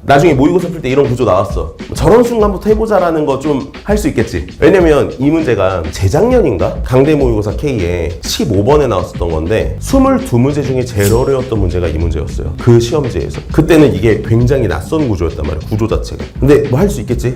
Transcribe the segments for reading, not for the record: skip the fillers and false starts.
나중에 모의고사 풀 때 이런 구조 나왔어. 저런 순간부터 해보자라는 거 좀 할 수 있겠지. 왜냐면 이 문제가 재작년인가? 강대 모의고사 K에 15번에 나왔었던 건데 22문제 중에 제일 어려웠던 문제가 이 문제였어요. 그 시험지에서. 그때는 이게 굉장히 낯선 구조였단 말이야. 구조 자체가. 근데 뭐 할 수 있겠지?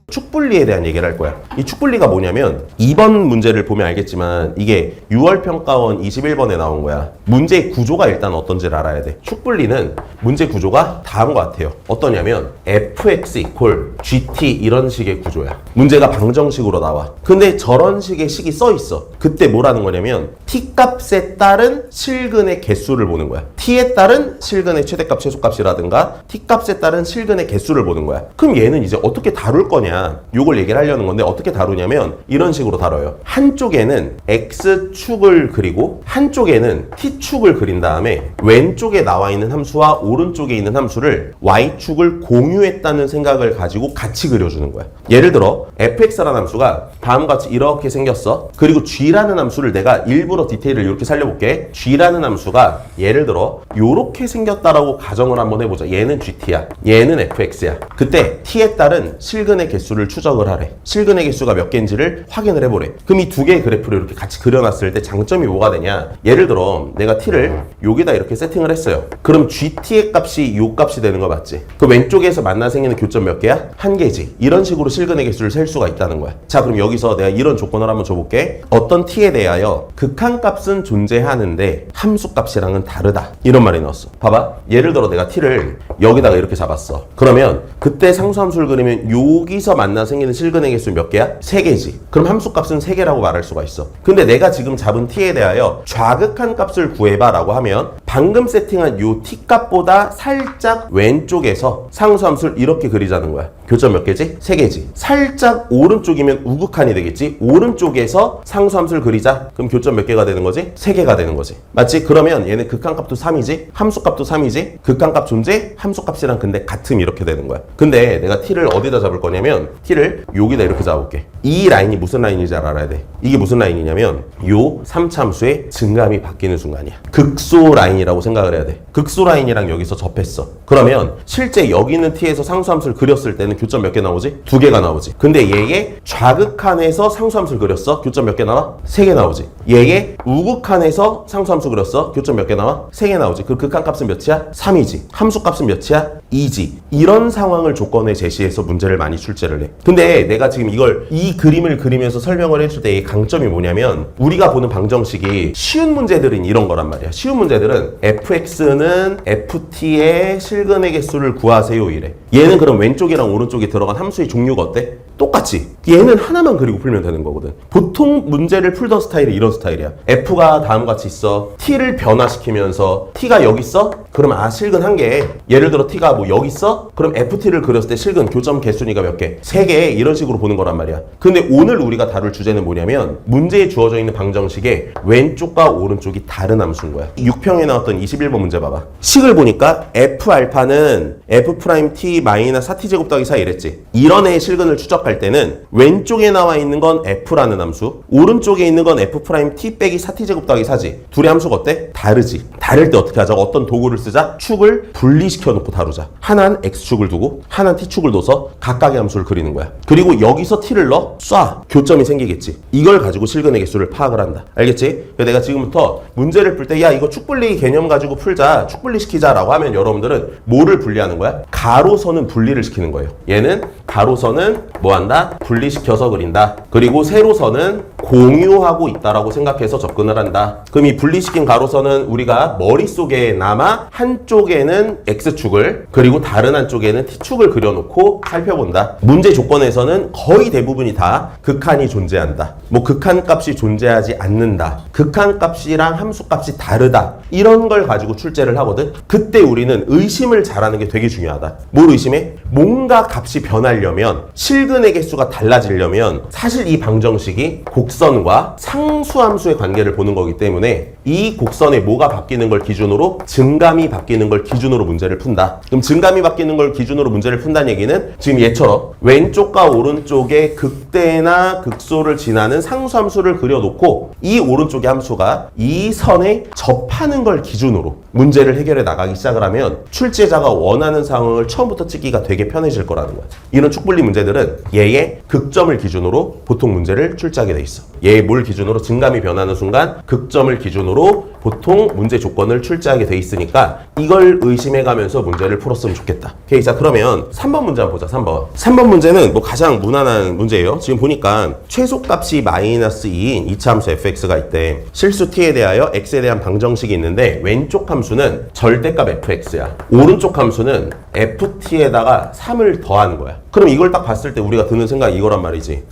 축분리에 대한 얘기를 할 거야. 이 축분리가 뭐냐면 2번 문제를 보면 알겠지만 이게 6월 평가원 21번에 나온 거야. 문제의 구조가 일단 어떤지를 알아야 돼. 축분리는 문제 구조가 다음과 같아요. 어떠냐면 fx 이퀄 gt 이런 식의 구조야. 문제가 방정식으로 나와. 근데 저런 식의 식이 써 있어. 그때 뭐라는 거냐면 t 값에 따른 실근의 개수를 보는 거야. t에 따른 실근의 최대값 최소값이라든가 t 값에 따른 실근의 개수를 보는 거야. 그럼 얘는 이제 어떻게 다룰 거냐? 요걸 얘기를 하려는 건데 어떻게 다루냐면 이런 식으로 다뤄요. 한쪽에는 x축을 그리고 한쪽에는 t축을 그린 다음에 왼쪽에 나와 있는 함수와 오른쪽에 있는 함수를 y축을 공유했다는 생각을 가지고 같이 그려주는 거야. 예를 들어 fx라는 함수가 다음과 같이 이렇게 생겼어. 그리고 g라는 함수를 내가 일부러 디테일을 이렇게 살려볼게. g라는 함수가 예를 들어 이렇게 생겼다라고 가정을 한번 해보자. 얘는 gt야. 얘는 fx야. 그때 t에 따른 실근의 개수를 추적을 하래. 실근의 개수가 몇 개인지를 확인을 해보래. 그럼 이 두 개의 그래프를 이렇게 같이 그려놨을 때 장점이 뭐가 되냐? 예를 들어 내가 t를 여기다 이렇게 세팅을 했어요. 그럼 gt의 값이 요 값이 되는 거 맞지? 그 왼쪽에서 만나 생기는 교점 몇 개야? 한 개지. 이런 식으로 실근의 개수를 셀 수가 있다는 거야. 자, 그럼 여기서 내가 이런 조건을 한번 줘볼게. 어떤 t에 대하여 극한값은 존재하는데 함수값이랑은 다르다. 이런 말이 나왔어. 봐봐. 예를 들어 내가 t를 여기다가 이렇게 잡았어. 그러면 그때 상수함수를 그리면 여기서 만나 생기는 실근의 개수 몇 개야? 3개지. 그럼 함수값은 3개라고 말할 수가 있어. 근데 내가 지금 잡은 t에 대하여 좌극한 값을 구해봐 라고 하면 방금 세팅한 요 t 값보다 살짝 왼쪽에서 상수함수를 이렇게 그리자는 거야. 교점 몇 개지? 3개지. 살짝 오른쪽이면 우극한이 되겠지? 오른쪽에서 상수함수를 그리자. 그럼 교점 몇 개가 되는 거지? 3개가 되는 거지. 맞지? 그러면 얘는 극한값도 3이지? 함수값도 3이지? 극한값 존재? 함수값이랑 근데 같음 이렇게 되는 거야. 근데 내가 t를 어디다 잡을 거냐면 t를 여기다 이렇게 잡아볼게. 이 라인이 무슨 라인인지 알아야 돼. 이게 무슨 라인이냐면 요 3차함수의 증감이 바뀌는 순간이야. 극소 라인이라고 생각을 해야 돼. 극소 라인이랑 여기서 접했어. 그러면 실제 여기 있는 t에서 상수함수를 그렸을 때는 교점 몇 개 나오지? 2개가 나오지. 근데 얘의 좌극한에서 상수함수를 그렸어? 교점 몇 개 나와? 3개 나오지. 얘의 우극한에서 상수함수 그렸어? 교점 몇 개 나와? 3개 나오지. 그 극한값은 몇이야? 3이지. 함수값은 몇이야? 2지. 이런 상황을 조건에 제시해서 문제를 많이 출제를 해. 근데 내가 지금 이 그림을 그리면서 설명을 해줄 때의 강점이 뭐냐면 우리가 보는 방정식이 쉬운 문제들은 이런 거란 말이야. 쉬운 문제들은 fx는 ft의 실근의 개수를 구하세요 이래. 얘는 그럼 왼쪽이랑 오른쪽에 들어간 함수의 종류가 어때? 똑같지. 얘는 하나만 그리고 풀면 되는 거거든. 보통 문제를 풀던 스타일이 이런 스타일이야. f가 다음과 같이 있어. t를 변화시키면서 t가 여기 있어? 그럼 실근 한 개. 예를 들어 t가 뭐 여기 있어? 그럼 ft를 그렸을 때 실근 교점 개수니까 몇 개? 3개. 이런 식으로 보는 거란 말이야. 근데 오늘 우리가 다룰 주제는 뭐냐면 문제에 주어져 있는 방정식에 왼쪽과 오른쪽이 다른 함수인 거야. 6평에 나왔던 21번 문제 봐봐. 식을 보니까 f알파는 f'(t-4t제곱 더하기 4 이랬지. 이런 애의 실근을 추적할 때는 왼쪽에 나와 있는 건 f라는 함수, 오른쪽에 있는 건 f'(t-4t제곱 더하기 4지. 둘의 함수가 어때? 다르지. 다를 때 어떻게 하자? 어떤 도구를 쓰자? 축을 분리시켜 놓고 다루자. 하나는 x축을 두고 하나는 t축을 둬서 각각의 함수를 그리는 거야. 그리고 여기서 t를 넣어 쏴. 교점이 생기겠지. 이걸 가지고 실근의 개수를 파악을 한다. 알겠지? 내가 지금부터 문제를 풀 때 야 이거 축분리 개념 가지고 풀자. 축분리시키자 라고 하면 여러분들은 뭐를 분리하는 거야? 가로선은 분리를 시키는 거예요. 얘는 가로선은 뭐 한다? 분리시켜서 그린다. 그리고 세로선은 공유하고 있다라고 생각해서 접근을 한다. 그럼 이 분리시킨 가로선은 우리가 머릿속에 남아 한쪽에는 x축을 그리고 다른 한쪽에는 t축을 그려놓고 살펴본다. 문제 조건에서는 거의 대부분이 다 극한이 존재한다. 뭐 극한값이 존재하지 않는다. 극한값이랑 함수값이 다르다. 이런 걸 가지고 출제를 하거든. 그때 우리는 의심을 잘하는 게 되게 중요하다. 뭘 의심해? 뭔가 값이 변하려면 실근의 개수가 달라지려면 사실 이 방정식이 곡선과 상수함수의 관계를 보는 거기 때문에 이 곡선에 뭐가 바뀌는 걸 기준으로? 증감이 바뀌는 걸 기준으로 문제를 푼다. 그럼 증감이 바뀌는 걸 기준으로 문제를 푼다는 얘기는 지금 얘처럼 왼쪽과 오른쪽에 극대나 극소를 지나는 상수함수를 그려놓고 이 오른쪽의 함수가 이 선에 접하는 걸 기준으로 문제를 해결해 나가기 시작을 하면 출제자가 원하는 상황을 처음부터 찍기가 되게 편해질 거라는 거야. 이런 축분리 문제들은 얘의 극점을 기준으로 보통 문제를 출제하게 돼 있어. 얘의 뭘 기준으로? 증감이 변하는 순간 극점을 기준으로 보통 문제 조건을 출제하게 돼 있으니까 이걸 의심해가면서 문제를 풀었으면 좋겠다. 오케이, 자 그러면 3번 문제 한번 보자. 3번 문제는 뭐 가장 무난한 문제예요. 지금 보니까 최소값이 -2인 2차 함수 fx가 있대. 실수 t에 대하여 x에 대한 방정식이 있는데 왼쪽 함수는 절대값 fx야. 오른쪽 함수는 ft에다가 3을 더하는 거야. 그럼 이걸 딱 봤을 때 우리가 드는 생각이 이거란 말이지.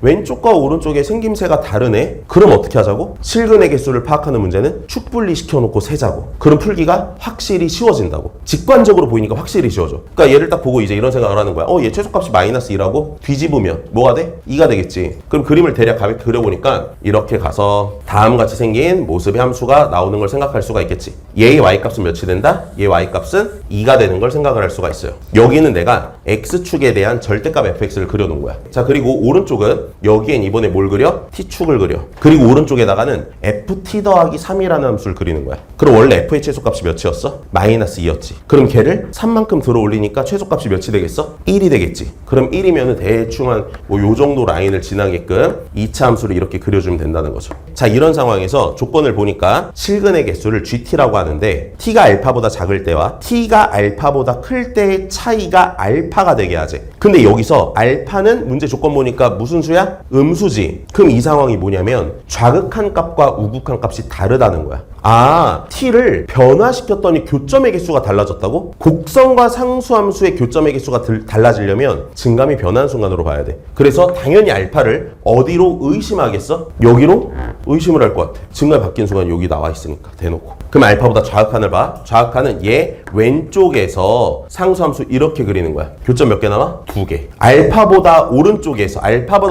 왼쪽과 오른쪽의 생김새가 다르네? 그럼 어떻게 하자고? 실근의 개수를 파악하는 문제는 축분리 시켜놓고 세자고. 그럼 풀기가 확실히 쉬워진다고. 직관적으로 보이니까 확실히 쉬워져. 그러니까 얘를 딱 보고 이제 이런 생각을 하는 거야. 얘 최소값이 -2라고 뒤집으면 뭐가 돼? 2가 되겠지. 그럼 그림을 대략 가볍게 그려보니까 이렇게 가서 다음같이 생긴 모습의 함수가 나오는 걸 생각할 수가 있겠지. 얘의 y값은 몇이 된다? 얘 y값은 2가 되는 걸 생각을 할 수가 있어요. 여기는 내가 x축에 대한 절대값 fx를 그려놓은 거야. 자, 그리고 오른쪽은 여기엔 이번에 뭘 그려? t축을 그려. 그리고 오른쪽에다가는 ft 더하기 3이라는 함수를 그리는 거야. 그럼 원래 f의 최소값이 몇이었어? -2였지. 그럼 걔를 3만큼 들어 올리니까 최소값이 몇이 되겠어? 1이 되겠지. 그럼 1이면은 대충 한 뭐 요 정도 라인을 지나게끔 2차 함수를 이렇게 그려주면 된다는 거죠. 자, 이런 상황에서 조건을 보니까 실근의 개수를 gt라고 하는데 t가 알파보다 작을 때와 t가 알파보다 클 때의 차이가 알파가 되게 하지. 근데 여기서 알파는 문제 조건 보니까 무슨 수야? 음수지. 그럼 이 상황이 뭐냐면 좌극한 값과 우극한 값이 다르다는 거야. t를 변화시켰더니 교점의 개수가 달라졌다고? 곡선과 상수함수의 교점의 개수가 달라지려면 증감이 변하는 순간으로 봐야 돼. 그래서 당연히 알파를 어디로 의심하겠어? 여기로 의심을 할 것 같아. 증감이 바뀐 순간 여기 나와 있으니까 대놓고. 그럼 알파보다 좌극한을 봐. 좌극한은 얘 왼쪽에서 상수함수 이렇게 그리는 거야. 교점 몇 개 나와? 2개. 알파보다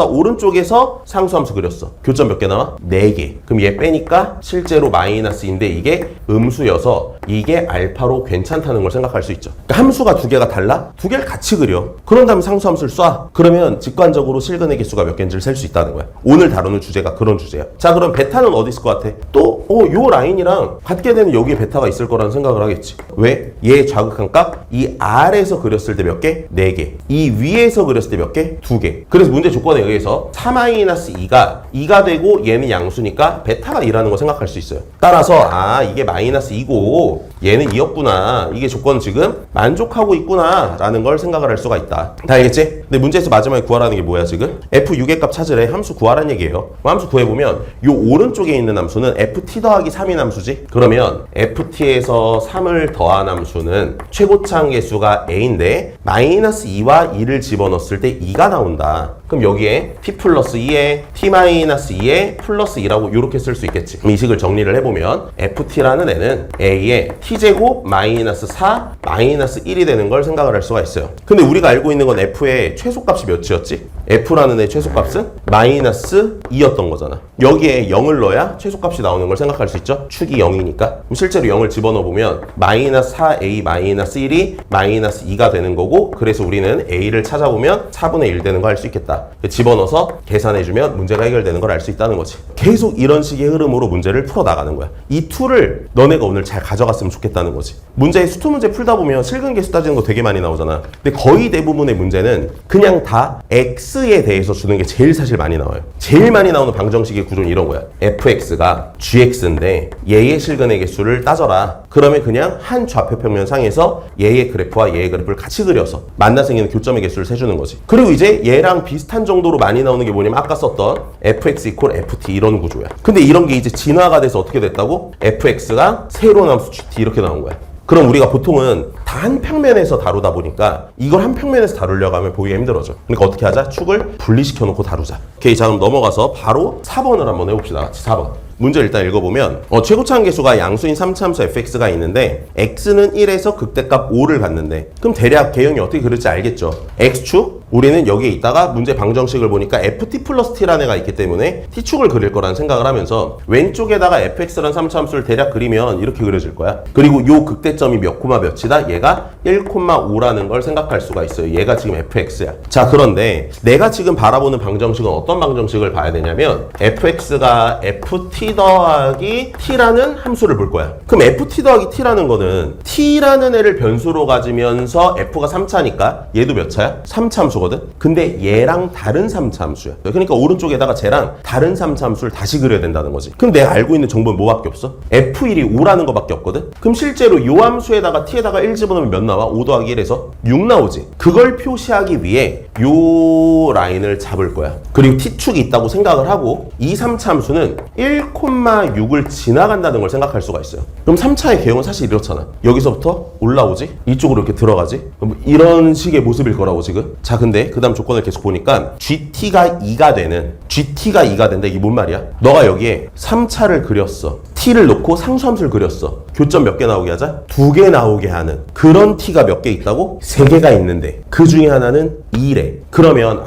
오른쪽에서 상수함수 그렸어. 교점 몇 개 나와? 4개. 그럼 얘 빼니까 실제로 마이너스인데 이게 음수여서 이게 알파로 괜찮다는 걸 생각할 수 있죠. 그러니까 함수가 2개가 달라? 2개를 같이 그려. 그런 다음에 상수함수를 쏴. 그러면 직관적으로 실근의 개수가 몇 개인지를 셀 수 있다는 거야. 오늘 다루는 주제가 그런 주제야. 자, 그럼 베타는 어디 있을 것 같아? 또 요 라인이랑 같게 되면 여기에 베타가 있을 거라는 생각을 하겠지. 왜? 얘 좌극한 값, 이 아래에서 그렸을 때 몇 개? 4개. 이 위에서 그렸을 때 몇 개? 2개. 그래서 문제 조건에 의해서 4-2가 2가 되고 얘는 양수니까 베타가 2라는 거 생각할 수 있어요. 따라서 이게 -2고 얘는 2였구나. 이게 조건 지금 만족하고 있구나 라는 걸 생각을 할 수가 있다. 다 알겠지? 근데 문제에서 마지막에 구하라는 게 뭐야 지금? f6의 값 찾으래. 함수 구하라는 얘기예요. 함수 구해보면 요 오른쪽에 있는 함수는 ft 더하기 3인 함수지? 그러면 ft에서 3을 더한 함수는 최고차항 개수가 a인데 -2와 2를 집어넣었을 때 2가 나온다. 그럼 여기에 t 플러스 2에 t-2에 플러스 2라고 이렇게 쓸 수 있겠지. 그럼 이 식을 정리를 해보면 ft라는 애는 a에 t제곱 -4 -1이 되는 걸 생각을 할 수가 있어요. 근데 우리가 알고 있는 건 f의 최소값이 몇이었지? f라는 애의 최소값은 -2였던 거잖아. 여기에 0을 넣어야 최소값이 나오는 걸 생각할 수 있죠? 축이 0이니까. 그럼 실제로 0을 집어넣어보면 -4a -1이 -2가 되는 거고, 그래서 우리는 a를 찾아보면 4분의 1 되는 거 알 수 있겠다. 집어넣어서 계산해주면 문제가 해결되는 걸 알 수 있다는 거지. 계속 이런 식의 흐름으로 문제를 풀어나가는 거야. 이 툴을 너네가 오늘 잘 가져갔으면 좋겠다는 거지. 문제의 수투 문제 풀다 보면 실근계수 따지는 거 되게 많이 나오잖아. 근데 거의 대부분의 문제는 그냥 다 x에 대해서 주는 게 제일 사실 많이 나와요. 제일 많이 나오는 방정식의 구조는 이런 거야. fx가 gx인데 얘의 실근의 개수를 따져라. 그러면 그냥 한 좌표평면 상에서 얘의 그래프와 얘의 그래프를 같이 그려서 만나 생기는 교점의 개수를 세주는 거지. 그리고 이제 얘랑 비슷한 정도로 많이 나오는 게 뭐냐면 아까 썼던 fx = ft 이런 구조야. 근데 이런 게 이제 진화가 돼서 어떻게 됐다고? fx가 새로운 함수 gt 이렇게 나온 거야. 그럼 우리가 보통은 다 한 평면에서 다루다 보니까 이걸 한 평면에서 다루려고 하면 보기가 힘들어져. 그러니까 어떻게 하자? 축을 분리시켜 놓고 다루자. 오케이, 자 그럼 넘어가서 바로 4번을 한번 해봅시다. 같이 4번. 문제 일단 읽어보면 최고차항 개수가 양수인 3차 함수 fx가 있는데 x는 1에서 극대값 5를 갖는데, 그럼 대략 개형이 어떻게 그릴지 알겠죠? x축 우리는 여기에 있다가 문제 방정식을 보니까 ft 플러스 t라는 애가 있기 때문에 t축을 그릴 거라는 생각을 하면서 왼쪽에다가 fx라는 3차 함수를 대략 그리면 이렇게 그려질 거야. 그리고 요 극대점이 몇 코마 몇이다? 얘가 1,5라는 걸 생각할 수가 있어요. 얘가 지금 fx야. 자, 그런데 내가 지금 바라보는 방정식은 어떤 방정식을 봐야 되냐면 fx가 ft 더하기 t라는 함수를 볼 거야. 그럼 ft 더하기 t라는 거는 t라는 애를 변수로 가지면서 f가 3차니까 얘도 몇 차야? 3차 함수거든? 근데 얘랑 다른 3차 함수야. 그러니까 오른쪽에다가 쟤랑 다른 3차 함수를 다시 그려야 된다는 거지. 그럼 내가 알고 있는 정보는 뭐밖에 없어? f1이 5라는 거밖에 없거든? 그럼 실제로 요 함수에다가 t에다가 1 집어넣으면 몇 나와? 5 더하기 1에서 6 나오지. 그걸 표시하기 위해 요 라인을 잡을 거야. 그리고 t축이 있다고 생각을 하고 이 3차 함수는 1,6을 지나간다는 걸 생각할 수가 있어요. 그럼 3차의 개형은 사실 이렇잖아. 여기서부터 올라오지? 이쪽으로 이렇게 들어가지? 이런 식의 모습일 거라고 지금. 자, 근데 그 다음 조건을 계속 보니까 GT가 2가 된다. 이게 뭔 말이야? 너가 여기에 3차를 그렸어. t를 놓고 상수함수를 그렸어. 교점 몇 개 나오게 하자? 2개 나오게 하는 그런 t가 몇 개 있다고? 3개가 있는데 그 중에 하나는 2래. 그러면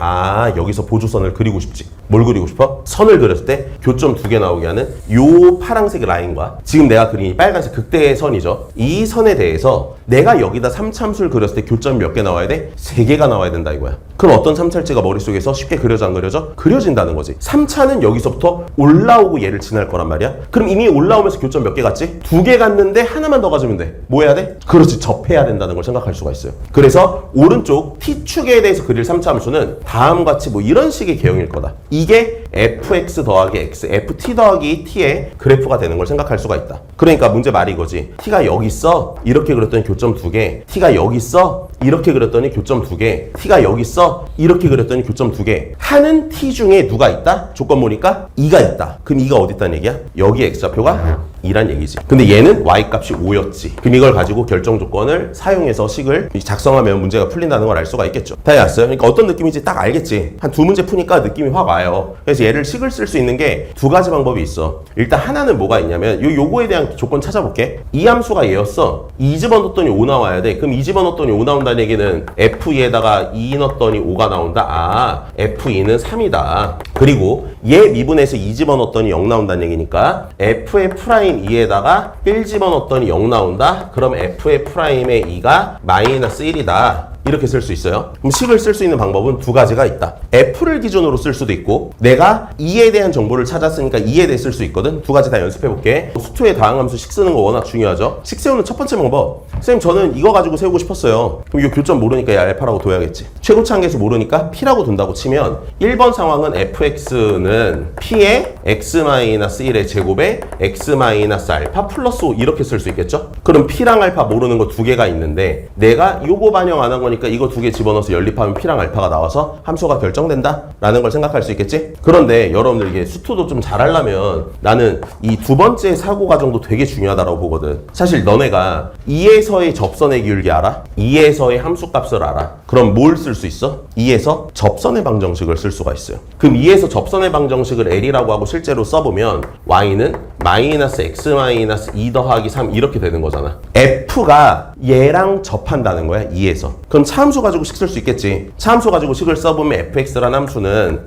여기서 보조선을 그리고 싶지. 뭘 그리고 싶어? 선을 그렸을 때 교점 2개 나오게 하는 요 파란색 라인과 지금 내가 그린 이 빨간색 극대의 선이죠. 이 선에 대해서 내가 여기다 3참수를 그렸을 때 교점이 몇 개 나와야 돼? 3개가 나와야 된다 이거야. 그럼 어떤 3차일지가 머릿속에서 쉽게 그려져 안 그려져? 그려진다는 거지. 3차는 여기서부터 올라오고 얘를 지날 거란 말이야. 그럼 이미 올라오면서 교점 몇 개 갔지? 2개 갔는데 하나만 더 가지면 돼. 뭐 해야 돼? 그렇지, 접해야 된다는 걸 생각할 수가 있어요. 그래서 오른쪽 t축에 대해서 그릴 3차 함수는 다음과 같이 뭐 이런 식의 개형일 거다. 이게 fx 더하기 x, ft 더하기 t의 그래프가 되는 걸 생각할 수가 있다. 그러니까 문제 말이 이거지. t가 여기 있어. 이렇게 그렸더니 교점 2개. t가 여기 있어. 이렇게 그렸더니 교점 2개. t가 여기 있어. 이렇게 그렸더니 교점 2개. 하는 t 중에 누가 있다? 조건 보니까 2가 있다. 그럼 2가 어디 있다는 얘기야? 여기 x좌표가 2란 얘기지. 근데 얘는 y값이 5였지. 그럼 이걸 가지고 결정 조건을 사용해서 식을 작성하면 문제가 풀린다는 걸 알 수가 있겠죠. 다 왔어요? 그러니까 어떤 느낌인지 딱 알겠지. 한 두 문제 푸니까 느낌이 확 와요. 그래서 얘를 식을 쓸 수 있는 게 두 가지 방법이 있어. 일단 하나는 뭐가 있냐면 요거에 대한 조건 찾아볼게. 이 함수가 얘였어. 2 집어넣었더니 5 나와야 돼. 그럼 2 집어넣었더니 5 나온다는 얘기는 f2에다가 2 넣었더니 5가 나온다. f2는 3이다. 그리고 얘 미분해서 2 집어넣었더니 0 나온다는 얘기니까 f의 프라임 2에다가 1 집어넣었더니 0 나온다. 그럼 f의 프라임의 2가 마이너스 1이다. 이렇게 쓸 수 있어요. 그럼 식을 쓸 수 있는 방법은 두 가지가 있다. f를 기준으로 쓸 수도 있고 내가 2에 대한 정보를 찾았으니까 2에 대해 쓸 수 있거든. 두 가지 다 연습해 볼게. 수투의 다항함수 식 쓰는 거 워낙 중요하죠. 식 세우는 첫 번째 방법. 선생님 저는 이거 가지고 세우고 싶었어요. 그럼 이 교점 모르니까 알파라고 둬야겠지. 최고치 한계수 모르니까 p라고 둔다고 치면 1번 상황은 fx는 p의 x-1의 제곱에 x-알파 플러스 5 이렇게 쓸 수 있겠죠. 그럼 p랑 알파 모르는 거 두 개가 있는데 내가 요거 반영 안 한 거니까 이거 두 개 집어넣어서 연립하면 p랑 알파가 나와서 함수가 결정된다 라는 걸 생각할 수 있겠지. 그런데 여러분들 이게 수투도 좀 잘하려면 나는 이 두 번째 사고 과정도 되게 중요하다고 보거든. 사실 너네가 2에서의 접선의 기울기 알아? 2에서의 함수값을 알아? 그럼 뭘 쓸 수 있어? 2에서 접선의 방정식을 쓸 수가 있어요. 그럼 2에서 접선의 방정식을 L이라고 하고 실제로 써보면 y는 마이너스 x-2 더하기 3 이렇게 되는 거잖아. f가 얘랑 접한다는 거야. 2에서. 그럼 차함수 가지고 식 쓸 수 있겠지. 차함수 가지고 식을 써보면 fx라는 함수는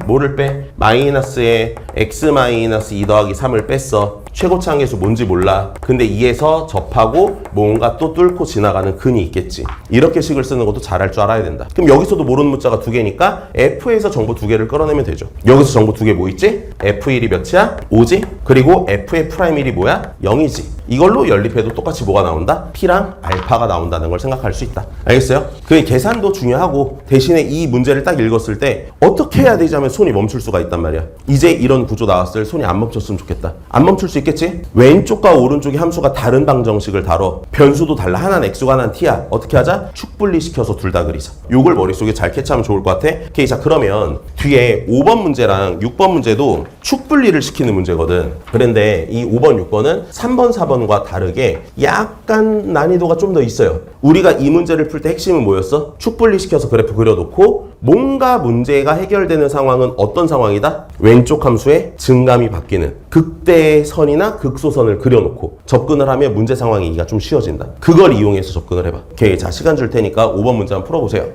뭐를 빼? 마이너스에 x-2 더하기 3을 뺐어. 최고치 한계수 뭔지 몰라. 근데 2에서 접하고 뭔가 또 뚫고 지나가는 근이 있겠지. 이렇게 식을 쓰는 것도 잘할 줄 알아야 된다. 그럼 여기서도 모르는 문자가 두 개니까 F에서 정보 두 개를 끌어내면 되죠. 여기서 정보 두 개 뭐 있지? F1이 몇이야? 5지? 그리고 F의 프라임 1이 뭐야? 0이지. 이걸로 연립해도 똑같이 뭐가 나온다? P랑 알파가 나온다는 걸 생각할 수 있다. 알겠어요? 그 계산도 중요하고 대신에 이 문제를 딱 읽었을 때 어떻게 해야 되지 하면 손이 멈출 수가 있단 말이야. 이제 이런 구조 나왔을 때 손이 안 멈췄으면 좋겠다. 안 멈출 수 있겠지? 왼쪽과 오른쪽의 함수가 다른 방정식을 다뤄. 변수도 달라. 하나는 x고 하나는 t야. 어떻게 하자? 축 분리시켜서 둘 다 그리자. 요걸 머릿속에 잘 캐치하면 좋을 것 같아. 오케이, 자 그러면 뒤에 5번 문제랑 6번 문제도 축 분리를 시키는 문제거든. 그런데 이 5번, 6번은 3번, 4번과 다르게 약간 난이도가 좀 더 있어요. 우리가 이 문제를 풀 때 핵심은 뭐였어? 축 분리시켜서 그래프 그려놓고 뭔가 문제가 해결되는 상황은 어떤 상황이다? 왼쪽 함수의 증감이 바뀌는 극대의 선이나 극소선을 그려놓고 접근을 하면 문제 상황이기가 좀 쉬워진다. 그걸 이용해서 접근을 해봐. 오케이, 자 시간 줄 테니까 5번 문제 한번 풀어보세요.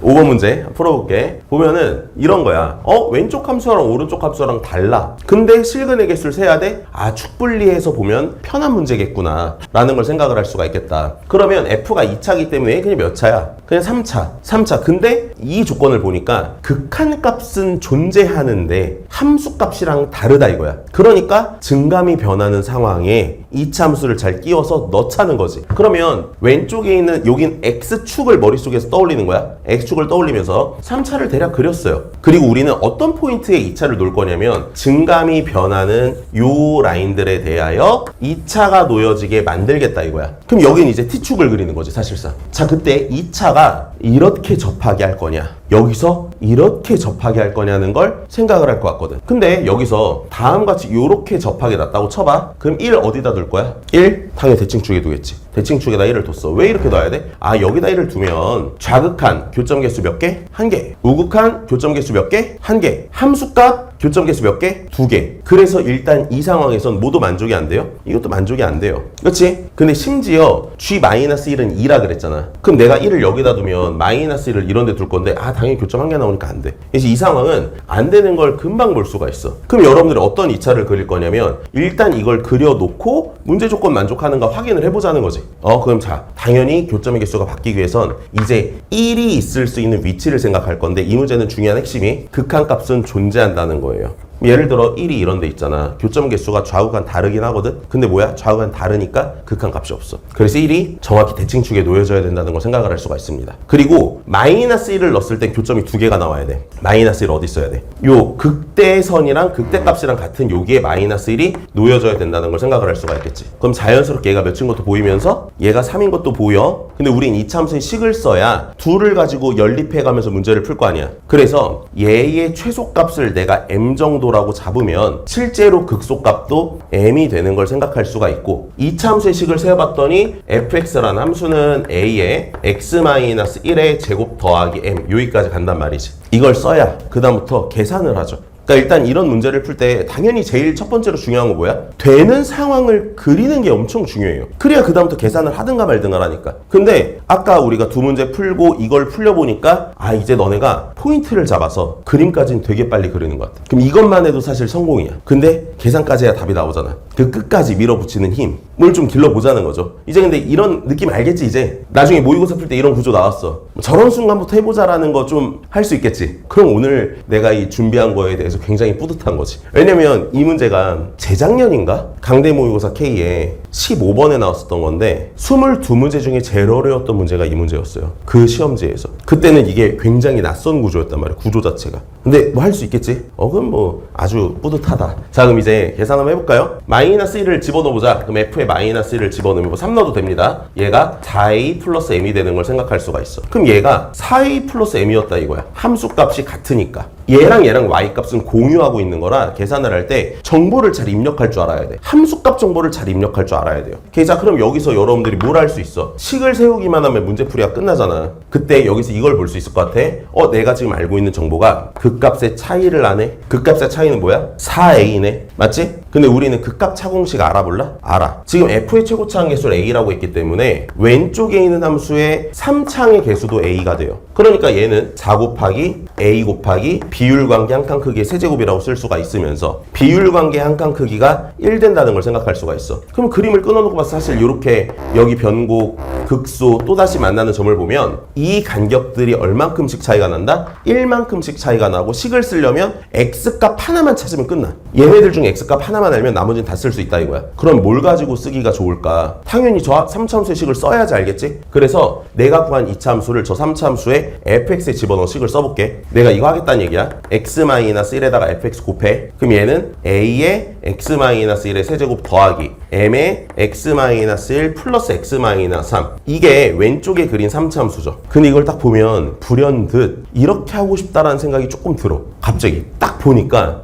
5번 문제 풀어볼게. 보면은 이런 거야. 왼쪽 함수랑 오른쪽 함수랑 달라. 근데 실근의 개수를 세야 돼? 축 분리해서 보면 편한 문제겠구나 라는 걸 생각을 할 수가 있겠다. 그러면 F가 2차기 때문에 그냥 몇 차야? 그냥 3차. 근데 이 조건을 보니까 극한값은 존재하는데 함수값이랑 다르다 이거야. 그러니까 증감이 변하는 상황에 이차함수를 잘 끼워서 넣자는 거지. 그러면 왼쪽에 있는 여긴 X축을 머릿속에서 떠올리는 거야. X축을 떠올리면서 3차를 대략 그렸어요. 그리고 우리는 어떤 포인트에 2차를 놓을 거냐면 증감이 변하는 요 라인들에 대하여 2차가 놓여지게 만들겠다 이거야. 그럼 여긴 이제 T축을 그리는 거지 사실상. 자, 그때 2차가 이렇게 접하게 할 거냐, 여기서 이렇게 접하게 할 거냐는 걸 생각을 할 것 같거든. 근데 여기서 다음같이 이렇게 접하게 놨다고 쳐봐. 그럼 1 어디다 둘 거야? 1 당연히 대칭축에 두겠지. 대칭축에다 1을 뒀어. 왜 이렇게 놔야 돼? 여기다 1을 두면 좌극한 교점 개수 몇 개? 1개. 우극한 교점 개수 몇 개? 1개. 함수값 교점 개수 몇 개? 2개. 그래서 일단 이 상황에선 모두 만족이 안 돼요? 이것도 만족이 안 돼요. 그렇지? 근데 심지어 G-1은 2라 그랬잖아. 그럼 내가 1을 여기다 두면 -1을 이런 데 둘 건데 당연히 교점 1개 나오니까 안 돼. 그래서 이 상황은 안 되는 걸 금방 볼 수가 있어. 그럼 여러분들이 어떤 2차를 그릴 거냐면 일단 이걸 그려놓고 문제 조건 만족하는가 확인을 해보자는 거지. 그럼 자, 당연히 교점의 개수가 바뀌기 위해선 이제 1이 있을 수 있는 위치를 생각할 건데 이 문제는 중요한 핵심이 극한값은 존재한다는 거예요. 예를 들어 1이 이런 데 있잖아. 교점 개수가 좌우간 다르긴 하거든. 근데 뭐야? 좌우간 다르니까 극한값이 없어. 그래서 1이 정확히 대칭축에 놓여져야 된다는 걸 생각을 할 수가 있습니다. 그리고 -1을 넣었을 땐 교점이 2개가 나와야 돼. -1 어디 있어야 돼? 요 극대선이랑 극대값이랑 같은 여기에 -1이 놓여져야 된다는 걸 생각을 할 수가 있겠지. 그럼 자연스럽게 얘가 몇인 것도 보이면서 얘가 3인 것도 보여. 근데 우린 이차함수인 식을 써야 둘을 가지고 연립해가면서 문제를 풀 거 아니야. 그래서 얘의 최소값을 내가 m 정도 라고 잡으면 실제로 극소값도 m이 되는 걸 생각할 수가 있고, 2차 함수의 식을 세어봤더니 fx라는 함수는 a의 x-1의 제곱 더하기 m 여기까지 간단 말이지. 이걸 써야 그 다음부터 계산을 하죠. 그러니까 일단 이런 문제를 풀 때 당연히 제일 첫 번째로 중요한 건 뭐야? 되는 상황을 그리는 게 엄청 중요해요. 그래야 그 다음부터 계산을 하든가 말든가 하니까. 근데 아까 우리가 두 문제 풀고 이걸 풀려보니까 이제 너네가 포인트를 잡아서 그림까지는 되게 빨리 그리는 것 같아. 그럼 이것만 해도 사실 성공이야. 근데 계산까지 해야 답이 나오잖아. 그 끝까지 밀어붙이는 힘을 좀 길러보자는 거죠. 이제 근데 이런 느낌 알겠지? 이제 나중에 모의고사 풀 때 이런 구조 나왔어. 저런 순간부터 해보자라는 거 좀 할 수 있겠지? 그럼 오늘 내가 이 준비한 거에 대해서 굉장히 뿌듯한 거지. 왜냐면 이 문제가 재작년인가? 강대 모의고사 K에 15번에 나왔었던 건데 22문제 중에 제일 어려웠던 문제가 이 문제였어요. 그 시험지에서. 그때는 이게 굉장히 낯선 구조였단 말이야. 구조 자체가. 근데 뭐 할 수 있겠지? 그럼 뭐 아주 뿌듯하다. 자, 그럼 이제 계산 한번 해볼까요? -1을 집어넣어보자. 그럼 F에 -1을 집어넣으면 뭐 3 넣어도 됩니다. 얘가 4a 플러스 m이 되는 걸 생각할 수가 있어. 그럼 얘가 4a 플러스 m이었다 이거야. 함수값이 같으니까. 얘랑 y값은 공유하고 있는 거라 계산을 할 때 정보를 잘 입력할 줄 알아야 돼. 함수값 정보를 잘 입력할 줄 알아야 돼요. 자, 그럼 여기서 여러분들이 뭘 할 수 있어? 식을 세우기만 하면 문제풀이가 끝나잖아. 그때 여기서 이걸 볼 수 있을 것 같아. 내가 지금 알고 있는 정보가 극값의 차이를 아네? 극값의 차이는 뭐야? 4a네. 맞지? 근데 우리는 극값 차공식 알아볼라? 알아. 지금 f의 최고차항 개수를 a라고 했기 때문에 왼쪽에 있는 함수의 3차항의 개수도 a가 돼요. 그러니까 얘는 4 곱하기 a 곱하기 비율관계 한 칸 크기의 세제곱이라고 쓸 수가 있으면서 비율관계 한 칸 크기가 1 된다는 걸 생각할 수가 있어. 그럼 그림을 끊어놓고 봐서 사실 이렇게 여기 변곡, 극소, 또다시 만나는 점을 보면 이 간격들이 얼만큼씩 차이가 난다? 1만큼씩 차이가 나고 식을 쓰려면 x값 하나만 찾으면 끝나. 얘네들 중에 x값 하나만 알면 나머지는 다 쓸 수 있다 이거야. 그럼 뭘 가지고 쓰기가 좋을까? 당연히 저 3차 함수의 식을 써야지 알겠지? 그래서 내가 구한 2차 함수를 저 3차 함수에 fx에 집어넣어 식을 써볼게. 내가 이거 하겠다는 얘기야. x-1에다가 fx 곱해. 그럼 얘는 a의 x-1의 세제곱 더하기 m의 x-1 플러스 x-3. 이게 왼쪽에 그린 3차 함수죠. 근데 이걸 딱 보면 불현듯 이렇게 하고 싶다라는 생각이 조금 들어. 갑자기 딱 보니까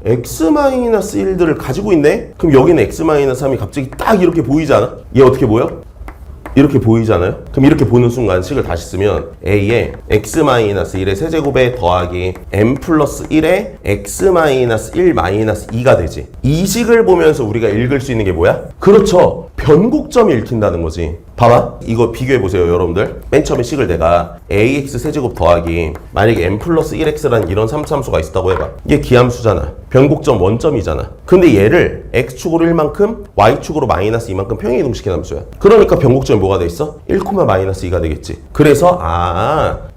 x-1들을 가지고 있네? 그럼 여기는 x-3이 갑자기 딱 이렇게 보이지 않아? 얘 어떻게 보여? 이렇게 보이잖아요? 그럼 이렇게 보는 순간 식을 다시 쓰면 a에 x-1의 세제곱에 더하기 m 플러스 1에 x-1 마이너스 2가 되지. 이 식을 보면서 우리가 읽을 수 있는 게 뭐야? 그렇죠. 변곡점이 읽힌다는 거지. 봐봐. 이거 비교해보세요, 여러분들. 맨 처음에 식을 내가 ax 세제곱 더하기 만약에 m 플러스 1x라는 이런 3차함수가 있었다고 해봐. 이게 기함수잖아. 변곡점 원점이잖아. 근데 얘를 x축으로 1만큼 y축으로 마이너스 2만큼 평행이동시킨 함수야. 그러니까 변곡점이 뭐가 돼 있어? 1, 마이너스 2가 되겠지. 그래서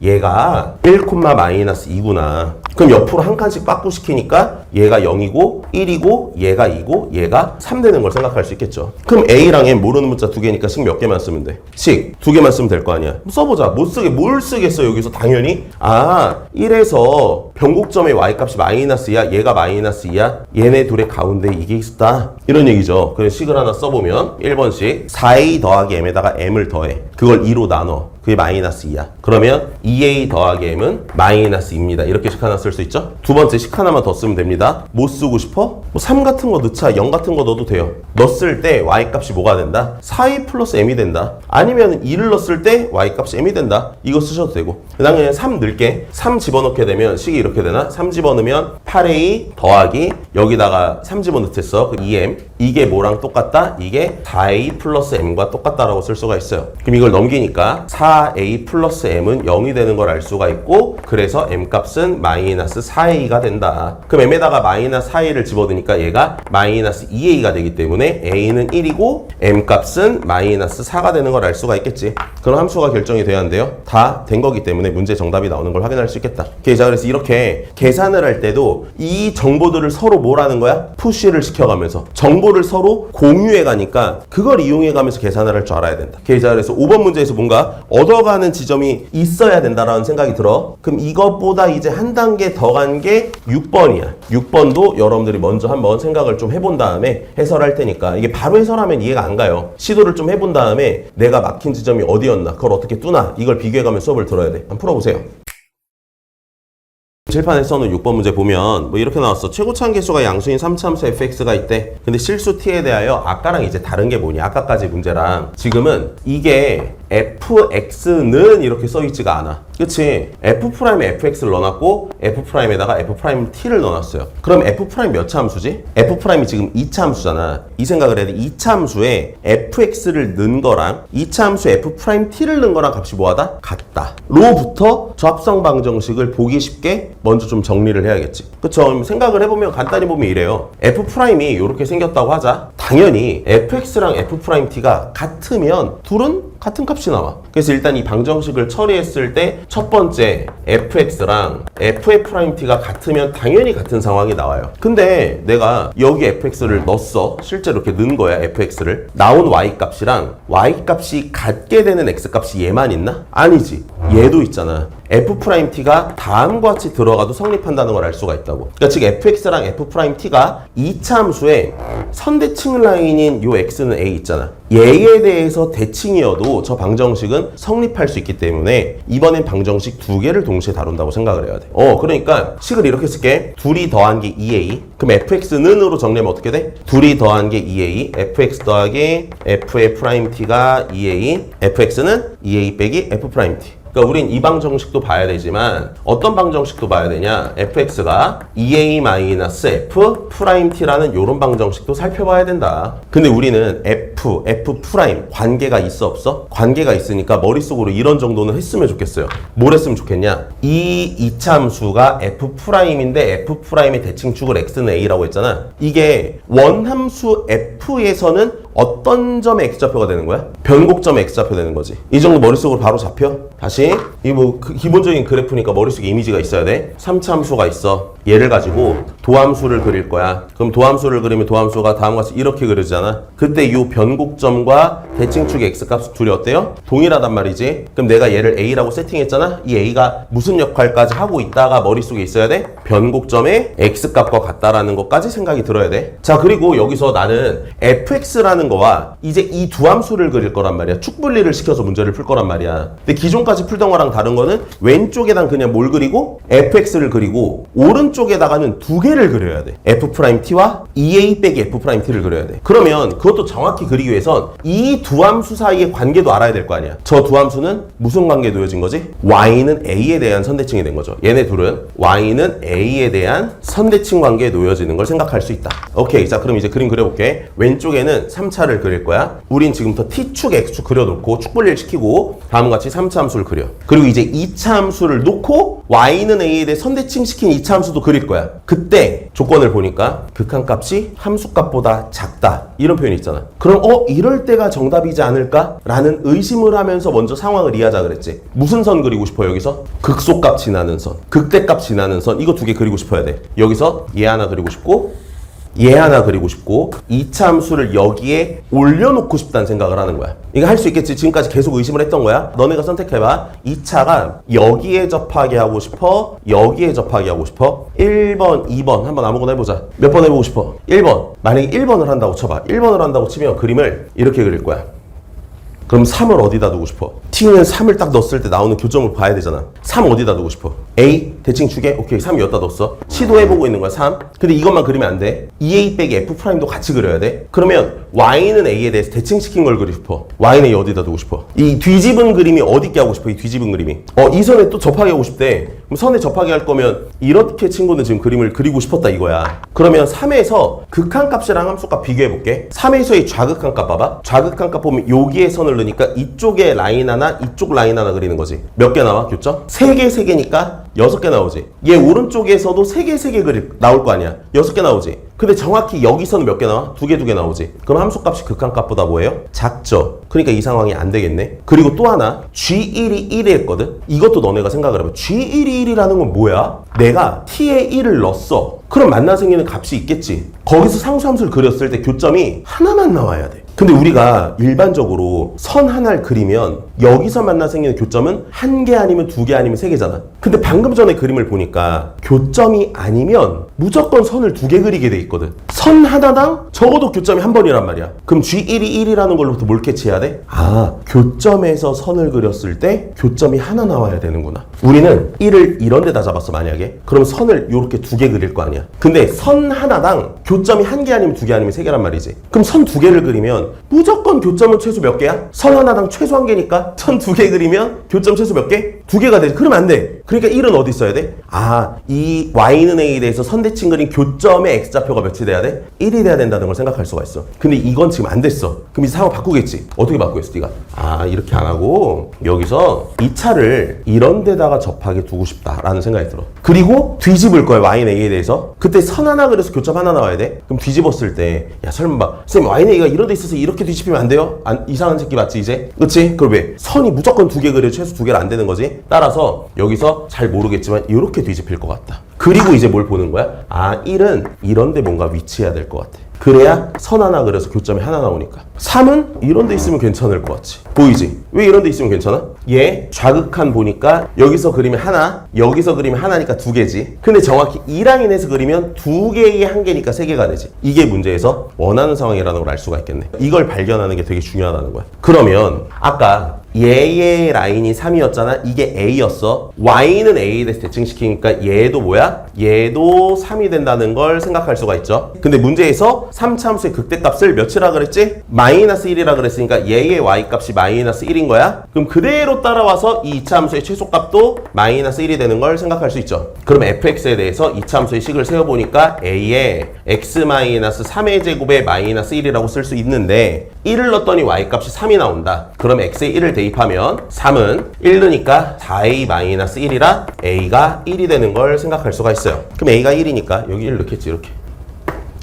얘가 1, 마이너스 2구나. 그럼 옆으로 한 칸씩 빠꾸시키니까 얘가 0이고 1이고 얘가 2고 얘가 3 되는 걸 생각할 수 있겠죠. 그럼 a랑 m 모르는 문자 2개니까 식 몇 개만 쓰면 돼? 식 2개만 쓰면 될 거 아니야. 써보자. 뭘 쓰겠어 여기서. 당연히 1에서 변곡점의 y값이 마이너스야. 얘가 마이너스 2야. 얘네 둘의 가운데 이게 있다. 이런 얘기죠. 그래서 식을 하나 써보면 1번식 4a 더하기 m에다가 m을 더해. 그걸 2로 나눠. 그게 마이너스 2야. 그러면 2a 더하기 m은 마이너스 2입니다. 이렇게 식 하나 쓸 수 있죠? 두 번째 식 하나만 더 쓰면 됩니다. 뭐 쓰고 싶어? 3 같은 거 넣자. 0 같은 거 넣어도 돼요. 넣었을 때 y값이 뭐가 된다? 4a 플러스 m이 된다. 아니면 2를 넣었을 때 y값이 m이 된다. 이거 쓰셔도 되고. 그 다음에 3 넣을게. 3 집어넣게 되면 식이 이렇게 되나? 3 집어넣으면 8a 더하기 여기다가 3 집어넣겠어. 그 2m. 이게 뭐랑 똑같다? 이게 4a 플러스 m과 똑같다라고 쓸 수가 있어요. 그럼 이걸 넘기니까 4a 플러스 m은 0이 되는 걸 알 수가 있고, 그래서 m값은 마이너스 4a가 된다. 그럼 m에다가 마이너스 4a를 집어넣으니까 얘가 마이너스 2a가 되기 때문에 a는 1이고 m값은 마이너스 4가 되는 걸 알 수가 있겠지. 그럼 함수가 결정이 돼야 하는데요. 다 된 거기 때문에 문제 정답이 나오는 걸 확인할 수 있겠다. 자, 그래서 이렇게 계산을 할 때도 이 정보들을 서로 뭐라는 거야? 푸시를 시켜가면서 정보를 서로 공유해 가니까 그걸 이용해 가면서 계산을 할 줄 알아야 된다. 자, 그래서 5번 문제에서 뭔가 얻어가는 지점이 있어야 된다라는 생각이 들어. 그럼 이것보다 이제 한 단계 더 간 게 6번이야. 6번도 여러분들이 먼저 한번 생각을 좀 해본 다음에 해설할 테니까, 이게 바로 해설하면 이해가 안 가요. 시도를 좀 해본 다음에 내가 막힌 지점이 어디였나, 그걸 어떻게 뚜나, 이걸 비교해가며 수업을 들어야 돼. 한번 풀어보세요. 칠판에서는 6번 문제 보면 뭐 이렇게 나왔어. 최고차항 개수가 양수인 3차함수 fx가 있대. 근데 실수 t에 대하여 아까랑 이제 다른 게 뭐냐, 아까까지 문제랑 지금은 이게 fx는 이렇게 써있지가 않아. 그치? f'에 fx를 넣어놨고 f'에다가 f't를 넣어놨어요. 그럼 f' 몇 차 함수지? f'이 지금 2차 함수잖아. 이 생각을 해야 돼. 2차 함수에 fx를 넣은 거랑 2차 함수에 f't를 넣은 거랑 값이 뭐하다? 같다. 로부터 조합성 방정식을 보기 쉽게 먼저 좀 정리를 해야겠지. 그쵸? 생각을 해보면 간단히 보면 이래요. f'이 이렇게 생겼다고 하자. 당연히 fx랑 f't가 같으면 둘은 같은 값이 나와. 그래서 일단 이 방정식을 처리했을 때 첫 번째 fx랑 f't가 같으면 당연히 같은 상황이 나와요. 근데 내가 여기 fx를 넣었어. 실제로 이렇게 넣은 거야, fx를. 나온 y값이랑 y값이 같게 되는 x값이 얘만 있나? 아니지. 얘도 있잖아. f't가 다음과 같이 들어가도 성립한다는 걸 알 수가 있다고. 그러니까 즉 fx랑 f't가 2차 함수에 선대칭 라인인 요 x는 a 있잖아. 얘에 대해서 대칭이어도 저 방정식은 성립할 수 있기 때문에 이번엔 방정식 2개를 동시에 다룬다고 생각을 해야 돼. 그러니까 식을 이렇게 쓸게. 둘이 더한 게 2a. 그럼 fx는으로 정리하면 어떻게 돼? 둘이 더한 게 2a. fx 더하기 f't가 2a. fx는 2a 빼기 f't. 그러니까 우린 이 방정식도 봐야 되지만 어떤 방정식도 봐야 되냐? fx가 2a-f'-t라는 이런 방정식도 살펴봐야 된다. 근데 우리는 f' 관계가 있어 없어? 관계가 있으니까 머릿속으로 이런 정도는 했으면 좋겠어요. 뭘 했으면 좋겠냐? 이 2차 함수가 f'인데 f'의 대칭축을 x는 a라고 했잖아. 이게 원함수 f에서는 어떤 점의 x좌표가 되는 거야? 변곡점의 x좌표 되는 거지. 이 정도 머릿속으로 바로 잡혀? 다시 이 뭐 기본적인 그래프니까 머릿속에 이미지가 있어야 돼. 3차 함수가 있어. 얘를 가지고 도함수를 그릴 거야. 그럼 도함수를 그리면 도함수가 다음과 같이 이렇게 그려지잖아. 그때 이 변곡점과 대칭축의 x값 둘이 어때요? 동일하단 말이지. 그럼 내가 얘를 a라고 세팅했잖아. 이 a가 무슨 역할까지 하고 있다가 머릿속에 있어야 돼? 변곡점의 x값과 같다라는 것까지 생각이 들어야 돼. 자, 그리고 여기서 나는 fx라는 거와 이제 이 두 함수를 그릴 거란 말이야. 축 분리를 시켜서 문제를 풀 거란 말이야. 근데 기존까지 풀던 거랑 다른 거는 왼쪽에다 그냥 뭘 그리고 fx를 그리고 오른쪽에다가는 두 개를 그려야 돼. f't와 2a 빼기 f't를 그려야 돼. 그러면 그것도 정확히 그리기 위해선 이 두 함수 사이의 관계도 알아야 될 거 아니야. 저 두 함수는 무슨 관계에 놓여진 거지? y는 a에 대한 선대칭이 된 거죠. 얘네 둘은 y는 a에 대한 선대칭 관계에 놓여지는 걸 생각할 수 있다. 오케이. 자, 그럼 이제 그림 그려볼게. 왼쪽에는 3차를 그릴 거야. 우린 지금부터 t축, x축 그려놓고 축 분리를 시키고 다음과 같이 3차 함수를 그려. 그리고 이제 2차 함수를 놓고 y는 a에 대해 선대칭 시킨 2차 함수도 그릴 거야. 그때 조건을 보니까 극한값이 함수값보다 작다. 이런 표현이 있잖아. 그럼 이럴 때가 정답이지 않을까? 라는 의심을 하면서 먼저 상황을 이해하자 그랬지. 무슨 선 그리고 싶어 여기서? 극소값 지나는 선, 극대값 지나는 선, 이거 두 개 그리고 싶어야 돼. 여기서 얘 하나 그리고 싶고 얘 하나 그리고 싶고 2차 함수를 여기에 올려놓고 싶다는 생각을 하는 거야. 이거 할 수 있겠지. 지금까지 계속 의심을 했던 거야. 너네가 선택해봐. 2차가 여기에 접하게 하고 싶어? 여기에 접하게 하고 싶어? 1번, 2번 한번 아무거나 해보자. 몇 번 해보고 싶어? 1번. 만약에 1번을 한다고 쳐봐. 1번을 한다고 치면 그림을 이렇게 그릴 거야. 그럼 3을 어디다 두고 싶어? t는 3을 딱 넣었을 때 나오는 교점을 봐야 되잖아. 3 어디다 두고 싶어? a 대칭 축에 오케이 3 여기다 넣었어. 시도해보고 있는 거야 3. 근데 이것만 그리면 안 돼. 2a 빼기 f'도 같이 그려야 돼. 그러면 y는 a에 대해서 대칭시킨 걸 그리고 싶어. y는 a 어디다 두고 싶어? 이 뒤집은 그림이 어디 있게 하고 싶어? 이 뒤집은 그림이 이 선에 또 접하게 하고 싶대. 그럼 선에 접하게 할 거면 이렇게 친구는 지금 그림을 그리고 싶었다 이거야. 그러면 3에서 극한값이랑 함수값 비교해볼게. 3에서의 좌극한값 봐봐. 좌극한값 보면 여기에 선을 넣으니까 이쪽에 라인 하나 이쪽 라인 하나 그리는 거지. 몇 개 나와 교점? 3개 3개니까 6개 나오지. 얘 오른쪽에서도 3개 3개 나올 거 아니야. 6개 나오지. 근데 정확히 여기서는 몇 개 나와? 2개 2개 나오지. 그럼 함수값이 극한값보다 뭐예요? 작죠. 그러니까 이 상황이 안 되겠네. 그리고 또 하나 G1이 1이었거든. 이것도 너네가 생각을 해봐. G1이 1이라는 건 뭐야? 내가 T에 1을 넣었어. 그럼 만나 생기는 값이 있겠지. 거기서 상수함수를 그렸을 때 교점이 하나만 나와야 돼. 근데 우리가 일반적으로 선 하나를 그리면 여기서 만나 생기는 교점은 1개 아니면 2개 아니면 3개잖아. 근데 방금 전에 그림을 보니까 교점이 아니면 무조건 선을 2개 그리게 돼 있거든. 선 하나당 적어도 교점이 한 번이란 말이야. 그럼 G1이 1이라는 걸로부터 뭘 캐치해야 돼? 교점에서 선을 그렸을 때 교점이 하나 나와야 되는구나. 우리는 1을 이런 데다 잡았어 만약에. 그럼 선을 이렇게 2개 그릴 거 아니야. 근데 선 하나당 교점이 1개 아니면 2개 아니면 3개란 말이지. 그럼 선 2개를 그리면 무조건 교점은 최소 몇 개야? 선 하나당 최소 1개니까 선 2개 그리면 교점 최소 몇 개? 2개가 되지. 그러면 안 돼. 그러니까 1은 어디 있어야 돼? 이 y는 a에 대해서 선대칭 그린 교점의 x좌표가 몇이 돼야 돼? 1이 돼야 된다는 걸 생각할 수가 있어. 근데 이건 지금 안 됐어. 그럼 이제 상황 바꾸겠지. 어떻게 바꾸겠어 네가? 이렇게 안 하고 여기서 2차를 이런 데다가 접하게 두고 싶다라는 생각이 들어. 그리고 뒤집을 거야 y는 a에 대해서. 그때 선 하나 그려서 교점 하나 나와야 돼. 그럼 뒤집었을 때 야 설마 막 쌤 y는 a가 이런 데 있어서 이렇게 뒤집히면 안 돼요? 이상한 새끼 맞지 이제? 그치? 그럼 왜? 선이 무조건 2개 그려 최소 2개는 안 되는 거지? 따라서 여기서 잘 모르겠지만 이렇게 뒤집힐 것 같다. 그리고 이제 뭘 보는 거야? 1은 이런 데 뭔가 위치해야 될 것 같아. 그래야 선 하나 그려서 교점이 하나 나오니까. 3은 이런 데 있으면 괜찮을 것 같지. 보이지? 왜 이런 데 있으면 괜찮아? 얘 좌극한 보니까 여기서 그리면 하나, 여기서 그리면 하나니까 2개지. 근데 정확히 이 라인에서 그리면 2개의 1개니까 3개가 되지. 이게 문제에서 원하는 상황이라는 걸 알 수가 있겠네. 이걸 발견하는 게 되게 중요하다는 거야. 그러면 아까 얘의 라인이 3이었잖아. 이게 A였어. Y는 A에 대해서 대칭시키니까 얘도 뭐야? 얘도 3이 된다는 걸 생각할 수가 있죠. 근데 문제에서 3차 함수의 극대값을 몇이라 그랬지? 마이너스 1이라 그랬으니까 얘의 Y값이 마이너스 1인 거야. 그럼 그대로 따라와서 이 2차 함수의 최소값도 마이너스 1이 되는 걸 생각할 수 있죠. 그럼 fx에 대해서 2차 함수의 식을 세워보니까 A에 x-3의 제곱에 마이너스 1이라고 쓸 수 있는데 1을 넣었더니 Y값이 3이 나온다. 그럼 x에 1을 대입하면 3은 1 넣으니까 4a-1이라 a가 1이 되는 걸 생각할 수가 있어요. 그럼 a가 1이니까 여기 1 넣겠지 이렇게.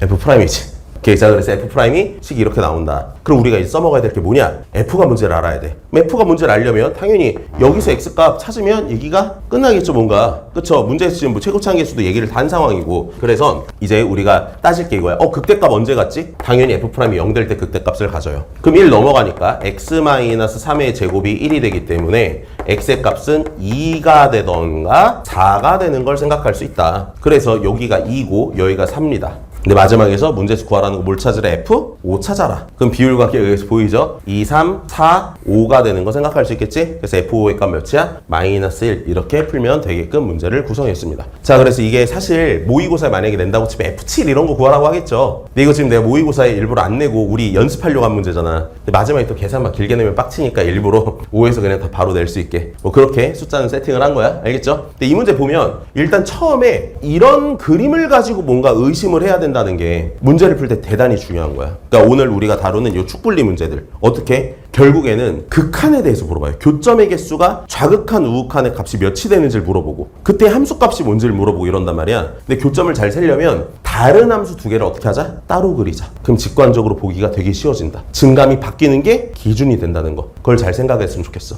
f'이지. 오케이, 자 그래서 F'이 식이 이렇게 나온다. 그럼 우리가 이제 써먹어야 될 게 뭐냐? F가 문제를 알아야 돼. F가 문제를 알려면 당연히 여기서 X값 찾으면 얘기가 끝나겠죠, 뭔가. 그쵸? 문제에서 지금 뭐 최고차항계수도 얘기를 다 한 상황이고. 그래서 이제 우리가 따질 게 이거야. 극대값 언제 갔지? 당연히 F'이 0 될 때 극대값을 가져요. 그럼 1 넘어가니까 X-3의 제곱이 1이 되기 때문에 X의 값은 2가 되던가 4가 되는 걸 생각할 수 있다. 그래서 여기가 2고 여기가 3입니다. 근데 마지막에서 문제에서 구하라는 거 뭘 찾으래? F? 5 찾아라. 그럼 비율관계가 여기서 보이죠? 2, 3, 4, 5가 되는 거 생각할 수 있겠지? 그래서 F5의 값 몇이야? -1. 이렇게 풀면 되게끔 문제를 구성했습니다. 자, 그래서 이게 사실 모의고사에 만약에 낸다고 치면 F7 이런 거 구하라고 하겠죠. 근데 이거 지금 내가 모의고사에 일부러 안 내고 우리 연습하려고 한 문제잖아. 근데 마지막에 또 계산만 길게 내면 빡치니까 일부러 5에서 그냥 다 바로 낼 수 있게 뭐 그렇게 숫자는 세팅을 한 거야. 알겠죠? 근데 이 문제 보면 일단 처음에 이런 그림을 가지고 뭔가 의심을 해야 된다는 게 문제를 풀 때 대단히 중요한 거야. 그러니까 오늘 우리가 다루는 이 축분리 문제들 어떻게? 결국에는 극한에 대해서 물어봐요. 교점의 개수가 좌극한, 우극한의 값이 몇이 되는지를 물어보고 그때 함수 값이 뭔지를 물어보고 이런단 말이야. 근데 교점을 잘 세려면 다른 함수 두 개를 어떻게 하자? 따로 그리자. 그럼 직관적으로 보기가 되게 쉬워진다. 증감이 바뀌는 게 기준이 된다는 거. 그걸 잘 생각했으면 좋겠어.